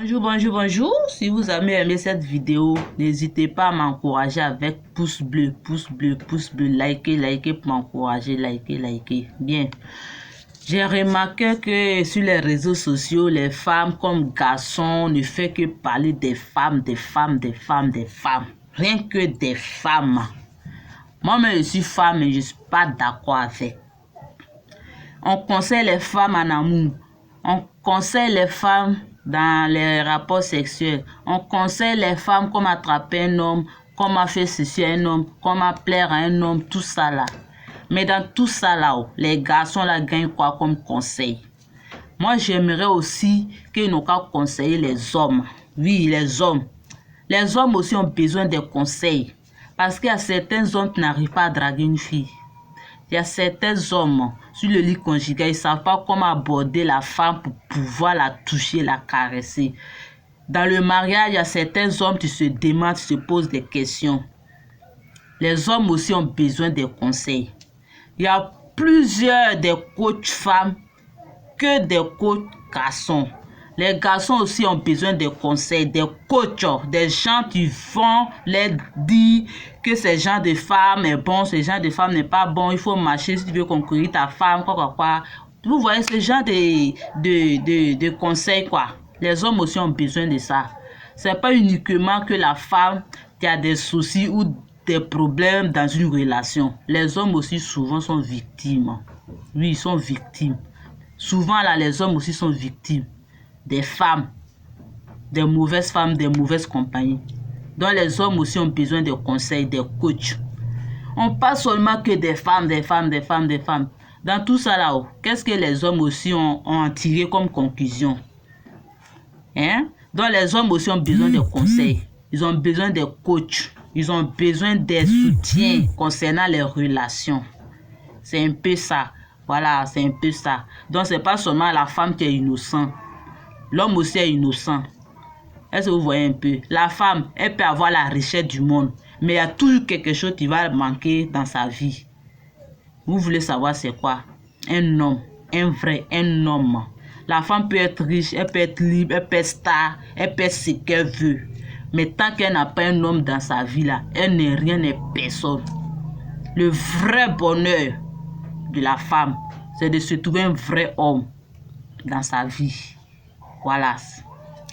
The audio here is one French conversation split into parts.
Bonjour, bonjour, bonjour. Si vous avez aimé cette vidéo, n'hésitez pas à m'encourager avec pouce bleu, likez pour m'encourager, likez. Bien. J'ai remarqué que sur les réseaux sociaux, les femmes comme garçons ne font que parler des femmes. Rien que des femmes. Moi-même, je suis femme et je ne suis pas d'accord avec. On conseille les femmes en amour. On conseille les femmes dans les rapports sexuels. On conseille les femmes comment attraper un homme, comment faire ceci à un homme, comment plaire à un homme, tout ça là. Mais dans tout ça là, les garçons là gagnent quoi comme conseil? Moi, j'aimerais aussi qu'ils n'ont qu'à conseiller les hommes. Oui, les hommes. Les hommes aussi ont besoin de conseils. Parce qu'il y a certains hommes qui n'arrivent pas à draguer une fille. Il y a certains hommes, sur le lit conjugal, ils ne savent pas comment aborder la femme pour pouvoir la toucher, la caresser. Dans le mariage, il y a certains hommes qui se demandent, qui se posent des questions. Les hommes aussi ont besoin de conseils. Il y a plusieurs des coachs femmes que des coachs garçons. Les garçons aussi ont besoin de conseils, des coachs, des gens qui vont leur dire que ce genre de femme est bon, ce genre de femme n'est pas bon, il faut marcher si tu veux conquérir ta femme, quoi. Vous voyez ce genre de conseils, quoi. Les hommes aussi ont besoin de ça. C'est pas uniquement que la femme qui a des soucis ou des problèmes dans une relation. Les hommes aussi souvent sont victimes. Oui, ils sont victimes. Souvent là, les hommes aussi sont victimes des femmes, des mauvaises femmes, des mauvaises compagnies. Donc les hommes aussi ont besoin de conseils, des coachs. On parle seulement que des femmes. Dans tout ça là, qu'est-ce que les hommes aussi ont tiré comme conclusion? Donc les hommes aussi ont besoin de conseils. Ils ont besoin de coachs. Ils ont besoin de soutien concernant les relations. C'est un peu ça. Voilà, c'est un peu ça. Donc c'est pas seulement la femme qui est innocente. L'homme aussi est innocent. Est-ce que vous voyez un peu? La femme, elle peut avoir la richesse du monde, mais il y a toujours quelque chose qui va manquer dans sa vie. Vous voulez savoir c'est quoi? Un homme, un homme. La femme peut être riche, elle peut être libre, elle peut être star, elle peut être ce qu'elle veut. Mais tant qu'elle n'a pas un homme dans sa vie là, elle n'est rien, n'est personne. Le vrai bonheur de la femme, c'est de se trouver un vrai homme dans sa vie. Voilà,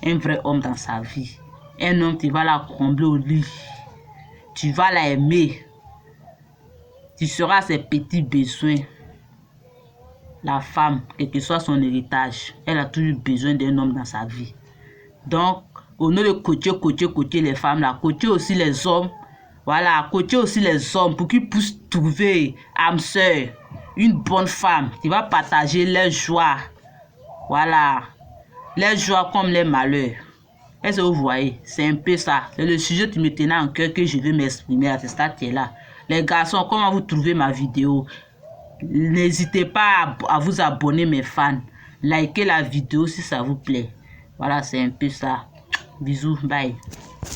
un vrai homme dans sa vie. Un homme qui va la combler au lit. Tu vas la aimer. Tu seras ses petits besoins. La femme, quel que soit son héritage, elle a toujours besoin d'un homme dans sa vie. Donc, au lieu de coacher les femmes, là, coacher aussi les hommes. Voilà, coacher aussi les hommes pour qu'ils puissent trouver âme sœur, une bonne femme qui va partager leurs joies. Voilà. Les joies comme les malheurs. Est-ce que vous voyez? C'est un peu ça. C'est le sujet qui me tenait en cœur que je vais m'exprimer à ce stade-là. Les garçons, comment vous trouvez ma vidéo? N'hésitez pas à vous abonner, mes fans. Likez la vidéo si ça vous plaît. Voilà, c'est un peu ça. Bisous, bye.